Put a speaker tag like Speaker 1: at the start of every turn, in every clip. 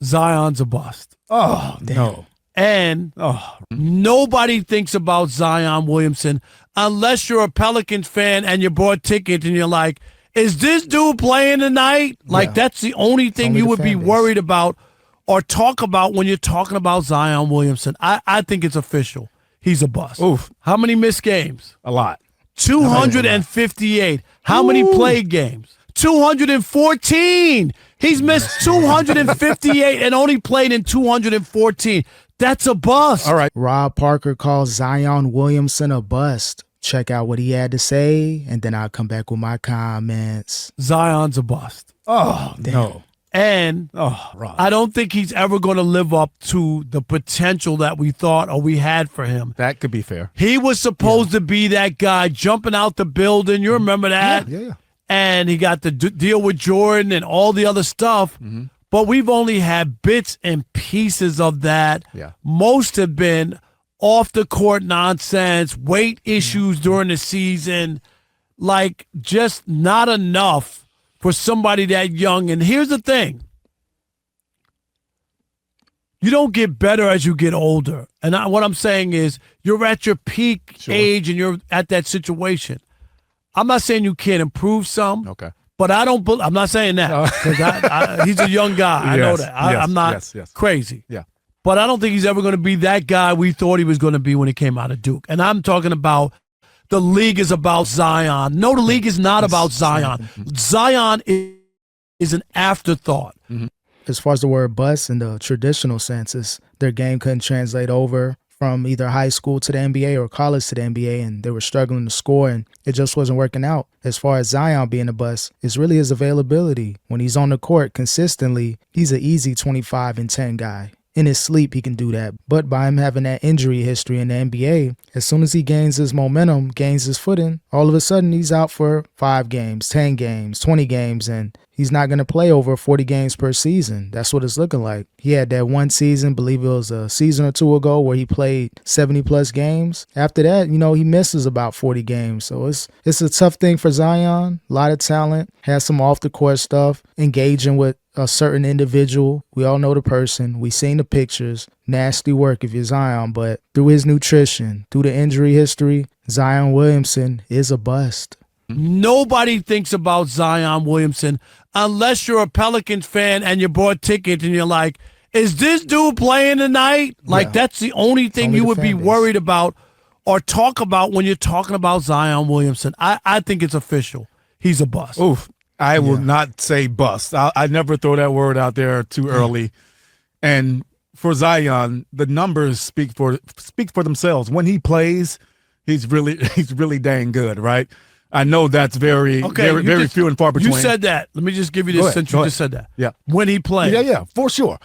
Speaker 1: Zion's a bust.
Speaker 2: Oh, no.
Speaker 1: And nobody thinks about Zion Williamson unless you're a Pelicans fan and you bought tickets and you're like, is this dude playing tonight? Like, that's the only thing you would be worried about or talk about when you're talking about Zion Williamson. I think it's official. He's a bust.
Speaker 2: Oof.
Speaker 1: How many missed games?
Speaker 2: A lot.
Speaker 1: 258. How many played games? 214. He's missed 258 and only played in 214. That's a bust.
Speaker 2: All right.
Speaker 3: Rob Parker calls Zion Williamson a bust. Check out what he had to say, and then I'll come back with my comments.
Speaker 1: Zion's a bust.
Speaker 2: Oh, no.
Speaker 1: And
Speaker 2: Rob.
Speaker 1: I don't think he's ever going to live up to the potential that we thought or we had for him.
Speaker 2: That could be fair.
Speaker 1: He was supposed to be that guy jumping out the building. You remember that?
Speaker 2: Yeah.
Speaker 1: And he got the deal with Jordan and all the other stuff.
Speaker 2: Mm-hmm.
Speaker 1: But we've only had bits and pieces of that.
Speaker 2: Yeah.
Speaker 1: Most have been off the court nonsense, weight issues during the season, like just not enough for somebody that young. And here's the thing. You don't get better as you get older. And what I'm saying is you're at your peak age and you're at that situation. I'm not saying you can't improve some.
Speaker 2: Okay.
Speaker 1: But I'm not saying that because he's a young guy. I know that. I'm not crazy.
Speaker 2: Yeah.
Speaker 1: But I don't think he's ever going to be that guy we thought he was going to be when he came out of Duke. And I'm talking about the league is about Zion. No, the league is not about Zion. Zion is an afterthought.
Speaker 2: Mm-hmm.
Speaker 3: As far as the word bust in the traditional senses, their game couldn't translate over from either high school to the NBA or college to the NBA, and they were struggling to score, and it just wasn't working out. As far as Zion being a bust, it's really his availability. When he's on the court consistently, he's an easy 25 and 10 guy. In his sleep, he can do that. But by him having that injury history in the NBA, as soon as he gains his momentum, gains his footing, all of a sudden he's out for 5 games, 10 games, 20 games, and he's not going to play over 40 games per season. That's what it's looking like. He had that one season, believe it was a season or two ago, where he played 70-plus games. After that, he misses about 40 games. So it's a tough thing for Zion. A lot of talent, has some off-the-court stuff, engaging with a certain individual. We all know the person. We seen the pictures. Nasty work if you're Zion, but through his nutrition, through the injury history, Zion Williamson is a bust.
Speaker 1: Nobody thinks about Zion Williamson unless you're a Pelicans fan and you bought tickets and you're like, is this dude playing tonight? Like, that's the only thing you would be worried about or talk about when you're talking about Zion Williamson. I think it's official. He's a bust.
Speaker 2: Oof. I will not say bust. I never throw that word out there too early. And for Zion, the numbers speak for themselves. When he plays, he's really dang good, right? I know that's very few and far between.
Speaker 1: You said that. Let me just give you this since you just said that.
Speaker 2: Yeah.
Speaker 1: When he plays.
Speaker 2: Yeah, for sure.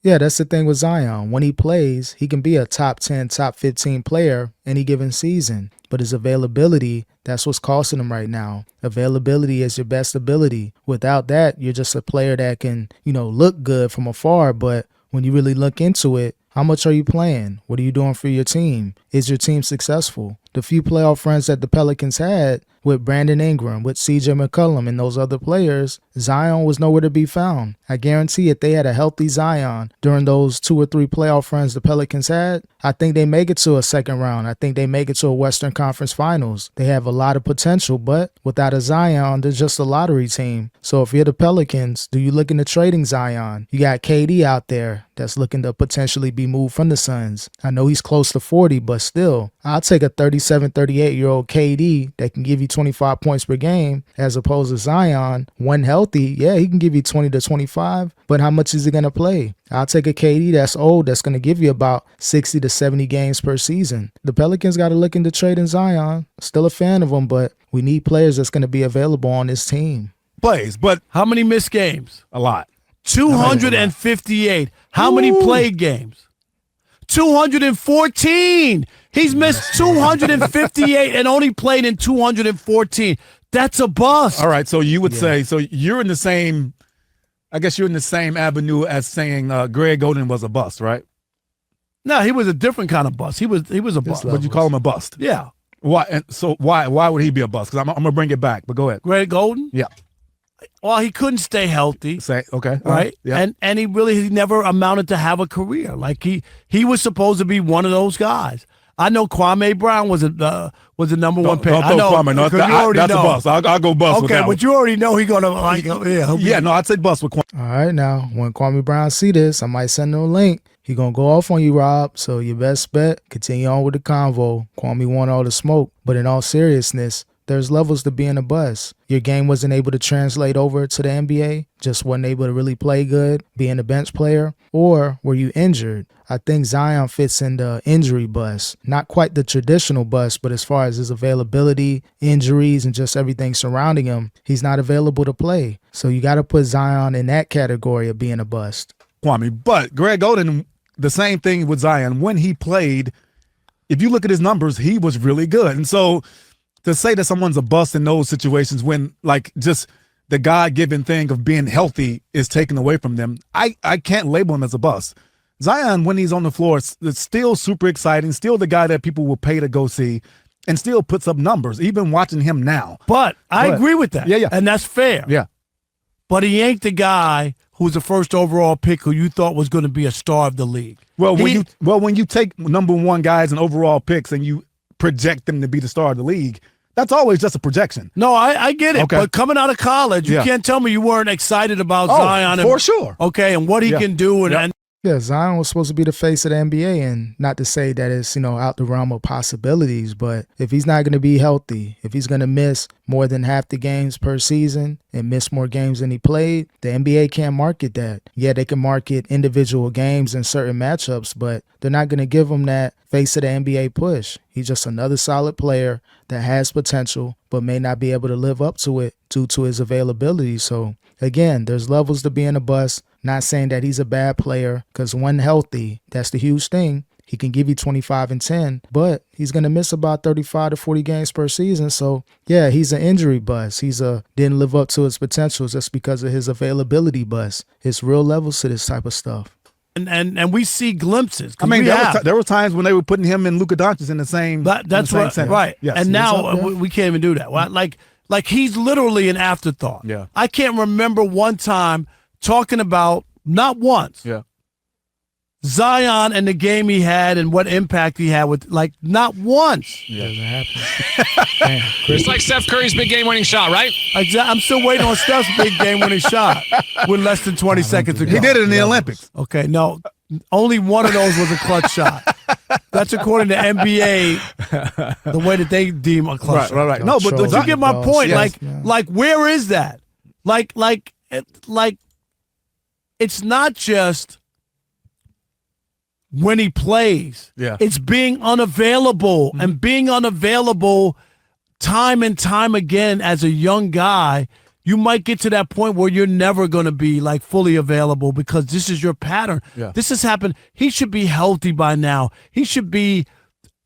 Speaker 3: Yeah, that's the thing with Zion. When he plays, he can be a top 10, top 15 player any given season. But his availability, that's what's costing him right now. Availability is your best ability. Without that, you're just a player that can, look good from afar. But when you really look into it, how much are you playing? What are you doing for your team? Is your team successful? The few playoff runs that the Pelicans had with Brandon Ingram, with CJ McCollum, and those other players, Zion was nowhere to be found. I guarantee if they had a healthy Zion during those 2 or 3 playoff runs the Pelicans had, I think they make it to a second round. I think they make it to a Western Conference Finals. They have a lot of potential, but without a Zion, they're just a lottery team. So if you're the Pelicans, do you look into trading Zion? You got KD out there that's looking to potentially be moved from the Suns. I know he's close to 40, but still, I'll take a 37, 38-year-old KD that can give you 25 points per game as opposed to Zion. When healthy, he can give you 20 to 25, but how much is he going to play? I'll take a KD that's old that's going to give you about 60 to 70 games per season. The Pelicans got to look into trading Zion. Still a fan of him, but we need players that's going to be available on this team.
Speaker 2: Plays, but
Speaker 1: how many missed games?
Speaker 2: A lot.
Speaker 1: 258. How many played games? 214. He's missed 258 and only played in 214. That's a bust.
Speaker 2: All right, so you would say, so you're in the same, I guess you're in the same avenue as saying Greg Oden was a bust, right?
Speaker 1: No, he was a different kind of bust. He was a bust.
Speaker 2: But you call him a bust?
Speaker 1: Yeah.
Speaker 2: Why? And so why would he be a bust? Because I'm going to bring it back, but go ahead.
Speaker 1: Greg Oden?
Speaker 2: Yeah.
Speaker 1: Well, he couldn't stay healthy.
Speaker 2: Okay.
Speaker 1: Right?
Speaker 2: Yeah.
Speaker 1: And he never amounted to have a career. Like he was supposed to be one of those guys. I know Kwame Brown was the number one pick.
Speaker 2: Don't
Speaker 1: I know
Speaker 2: Kwame. No, that's a bust. I'll go bust with that
Speaker 1: Okay, but you already know he's gonna like. Yeah,
Speaker 2: no, I'd say bust with Kwame.
Speaker 3: All right, now when Kwame Brown see this, I might send him a link. He gonna go off on you, Rob. So your best bet, continue on with the convo. Kwame want all the smoke, but in all seriousness, there's levels to being a bust. Your game wasn't able to translate over to the NBA, just wasn't able to really play good, being a bench player, or were you injured? I think Zion fits in the injury bust. Not quite the traditional bust, but as far as his availability, injuries, and just everything surrounding him, he's not available to play. So you got to put Zion in that category of being a bust.
Speaker 2: Kwame, but Greg Oden, the same thing with Zion. When he played, if you look at his numbers, he was really good. And so to say that someone's a bust in those situations when like just the God-given thing of being healthy is taken away from them, I can't label him as a bust. Zion, when he's on the floor, it's still super exciting, still the guy that people will pay to go see, and still puts up numbers, even watching him now.
Speaker 1: But I agree with that.
Speaker 2: Yeah.
Speaker 1: And that's fair.
Speaker 2: Yeah.
Speaker 1: But he ain't the guy who's the first overall pick who you thought was going to be a star of the league.
Speaker 2: Well, when you take number one guys and overall picks and you project them to be the star of the league, that's always just a projection.
Speaker 1: No, I get it.
Speaker 2: Okay.
Speaker 1: But coming out of college, you can't tell me you weren't excited about Zion.
Speaker 2: For sure.
Speaker 1: Okay, and what he can do. And
Speaker 3: Yeah, Zion was supposed to be the face of the NBA, and not to say that it's, out the realm of possibilities, but if he's not going to be healthy, if he's going to miss more than half the games per season and miss more games than he played, the NBA can't market that. Yeah, they can market individual games and certain matchups, but they're not going to give him that face of the NBA push. He's just another solid player that has potential, but may not be able to live up to it due to his availability. So again, there's levels to being a bust. Not saying that he's a bad player, because when healthy, that's the huge thing. He can give you 25 and 10, but he's going to miss about 35 to 40 games per season. So, yeah, he's an injury bust. Didn't live up to his potential just because of his availability bust. It's real levels to this type of stuff.
Speaker 1: And we see glimpses.
Speaker 2: I mean, there were times when they were putting him and Luka Doncic in the same.
Speaker 1: That's right. Yes. And now we can't even do that. Well, like he's literally an afterthought.
Speaker 2: Yeah.
Speaker 1: I can't remember one time talking about, not once, Zion and the game he had and what impact he had with, like, not once.
Speaker 3: Yeah, doesn't happen.
Speaker 4: It's like Steph Curry's big game-winning shot, right?
Speaker 1: I'm still waiting on Steph's big game-winning shot with less than 20 seconds to go.
Speaker 2: He did it in the Olympics.
Speaker 1: Okay, no, only one of those was a clutch shot. That's according to NBA, the way that they deem a clutch shot.
Speaker 2: Right. No, but
Speaker 1: you get my point.
Speaker 2: Yes.
Speaker 1: Like, where is that? Like, it's not just when he plays.
Speaker 2: Yeah.
Speaker 1: It's being unavailable and being unavailable time and time again as a young guy. You might get to that point where you're never going to be like fully available because this is your pattern.
Speaker 2: Yeah.
Speaker 1: This has happened. He should be healthy by now. He should be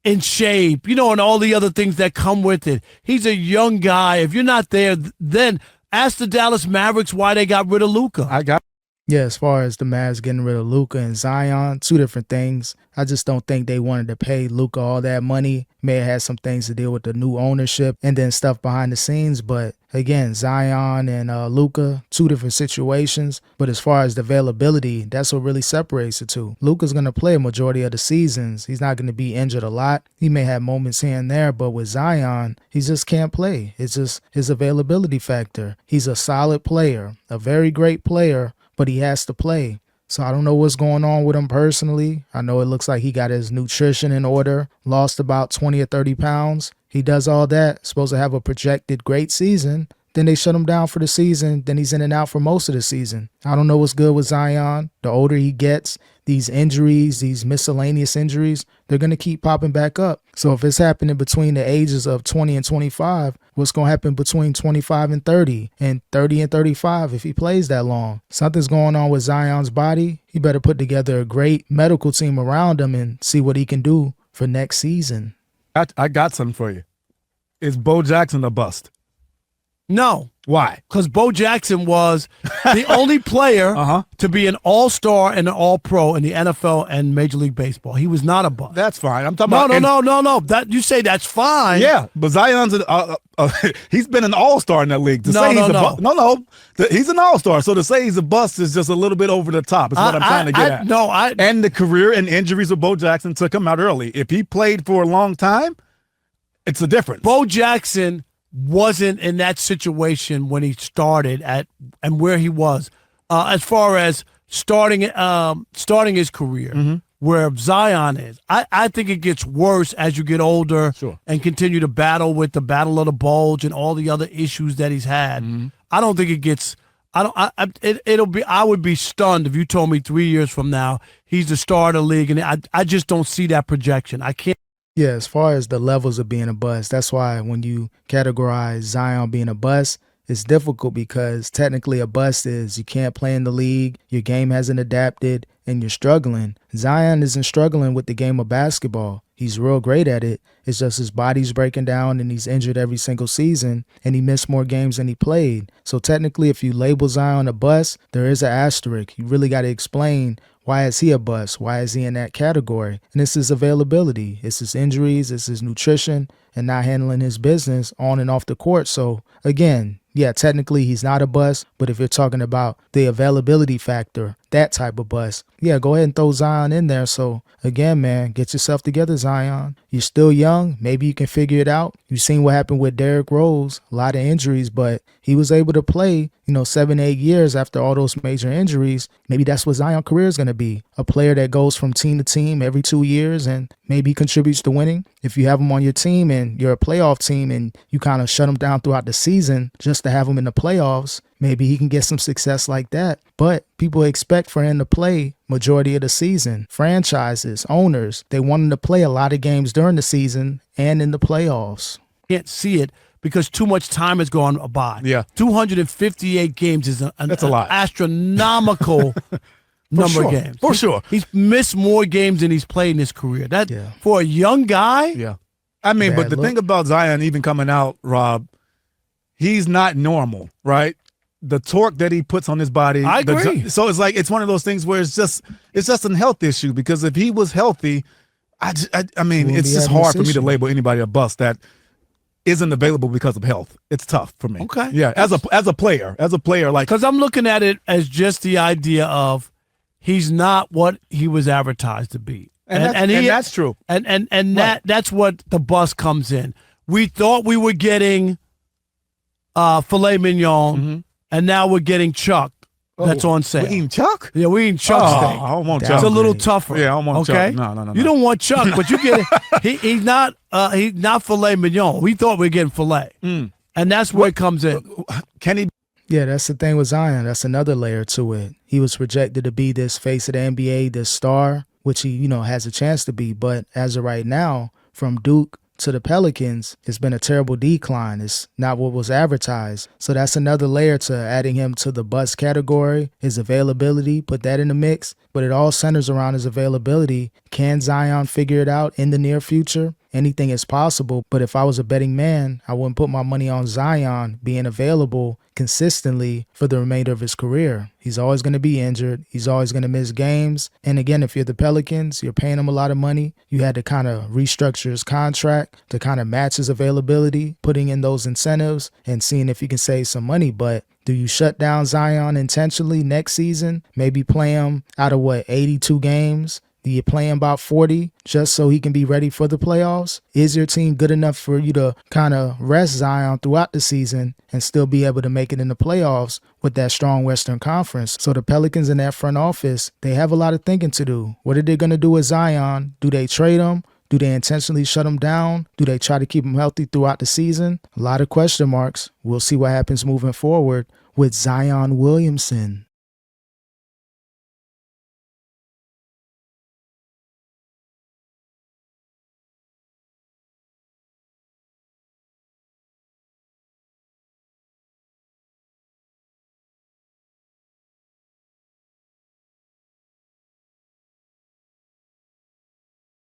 Speaker 1: in shape, and all the other things that come with it. He's a young guy. If you're not there, then ask the Dallas Mavericks why they got rid of Luka.
Speaker 3: Yeah, as far as the Mavs getting rid of Luka and Zion, two different things. I just don't think they wanted to pay Luka all that money. May have had some things to deal with the new ownership and then stuff behind the scenes. But again, Zion and Luka, two different situations. But as far as the availability, that's what really separates the two. Luka's going to play a majority of the seasons. He's not going to be injured a lot. He may have moments here and there, but with Zion, he just can't play. It's just his availability factor. He's a solid player, a very great player, but he has to play. So I don't know what's going on with him personally. I know it looks like he got his nutrition in order, lost about 20 or 30 pounds. He does all that, supposed to have a projected great season. Then they shut him down for the season. Then he's in and out for most of the season. I don't know what's good with Zion. The older he gets, these injuries, these miscellaneous injuries, they're going to keep popping back up. So if it's happening between the ages of 20 and 25, what's going to happen between 25 and 30 and 30 and 35 if he plays that long? Something's going on with Zion's body. He better put together a great medical team around him and see what he can do for next season.
Speaker 2: I got something for you. Is Bo Jackson a bust?
Speaker 1: No.
Speaker 2: Why?
Speaker 1: Because Bo Jackson was the only player to be an all-star and an all-pro in the NFL and Major League Baseball. He was not a bust.
Speaker 2: That's fine. I'm talking about
Speaker 1: No. That you say that's fine.
Speaker 2: Yeah, but Zion's he's been an all-star in that league. He's an all-star. So to say he's a bust is just a little bit over the top. Is what I'm trying to get at. And the career and injuries of Bo Jackson took him out early. If he played for a long time, it's a difference.
Speaker 1: Bo Jackson wasn't in that situation when he started and where he was as far as starting his career, where Zion is. I think it gets worse as you get older and continue to battle with the battle of the bulge and all the other issues that he's had. I don't think it gets. I would be stunned if you told me 3 years from now he's the star of the league, and I just don't see that projection. I can't.
Speaker 3: Yeah, as far as the levels of being a bust, that's why when you categorize Zion being a bust, it's difficult because technically a bust is you can't play in the league, your game hasn't adapted, and you're struggling. Zion isn't struggling with the game of basketball. He's real great at it. It's just his body's breaking down and he's injured every single season and he missed more games than he played. So technically, if you label Zion a bust, there is an asterisk. You really got to explain, why is he a bust? Why is he in that category? And it's his availability. It's his injuries. It's his nutrition and not handling his business on and off the court. So again, yeah, technically he's not a bust, but if you're talking about the availability factor, that type of bust, yeah, go ahead and throw Zion in there. So again, man, get yourself together, Zion. You're still young. Maybe you can figure it out. You've seen what happened with Derrick Rose, a lot of injuries, but he was able to play, 7, 8 years after all those major injuries. Maybe that's what Zion's career is going to be, a player that goes from team to team every 2 years and maybe contributes to winning. If you have him on your team and you're a playoff team and you kind of shut him down throughout the season just to have him in the playoffs, maybe he can get some success like that. But people expect for him to play majority of the season. Franchises, owners, they want him to play a lot of games during the season and in the playoffs.
Speaker 1: Can't see it because too much time has gone by.
Speaker 2: Yeah.
Speaker 1: 258 games is
Speaker 2: that's a lot.
Speaker 1: Astronomical number of games.
Speaker 2: For sure.
Speaker 1: He's missed more games than he's played in his career. For a young guy.
Speaker 2: Yeah. I mean, but the thing about Zion even coming out, Rob, he's not normal, right? The torque that he puts on his body.
Speaker 1: I agree.
Speaker 2: So it's one of those things where it's just a health issue, because if he was healthy, I mean, it's just hard for me to label anybody a bust that isn't available because of health. It's tough for me.
Speaker 1: Okay.
Speaker 2: Yeah, as a player, like,
Speaker 1: because I'm looking at it as just the idea of he's not what he was advertised to be,
Speaker 2: and that's true.
Speaker 1: And that's what the bust comes in. We thought we were getting filet mignon, and now we're getting chuck. That's on sale.
Speaker 2: We're eating chuck?
Speaker 1: Yeah, we're eating chuck steak.
Speaker 2: I don't want chuck.
Speaker 1: It's a little tougher.
Speaker 2: Yeah, I don't want chuck. No.
Speaker 1: You don't want chuck, but you get it. He's not filet mignon. We thought we were getting filet. And that's where it comes in.
Speaker 2: Can he?
Speaker 3: Yeah, that's the thing with Zion. That's another layer to it. He was projected to be this face of the NBA, this star, which he, has a chance to be. But as of right now, from Duke to the Pelicans, it's been a terrible decline. It's not what was advertised. So that's another layer to adding him to the bust category, his availability, put that in the mix. But it all centers around his availability. Can Zion figure it out in the near future? Anything is possible. But if I was a betting man, I wouldn't put my money on Zion being available consistently for the remainder of his career. He's always going to be injured. He's always going to miss games. And again, if you're the Pelicans, you're paying him a lot of money. You had to kind of restructure his contract to kind of match his availability, putting in those incentives and seeing if you can save some money. But do you shut down Zion intentionally next season? Maybe play him out of 82 games? Do you play him about 40 just so he can be ready for the playoffs? Is your team good enough for you to kind of rest Zion throughout the season and still be able to make it in the playoffs with that strong Western Conference? So the Pelicans in that front office, they have a lot of thinking to do. What are they going to do with Zion? Do they trade him? Do they intentionally shut him down? Do they try to keep him healthy throughout the season? A lot of question marks. We'll see what happens moving forward with Zion Williamson.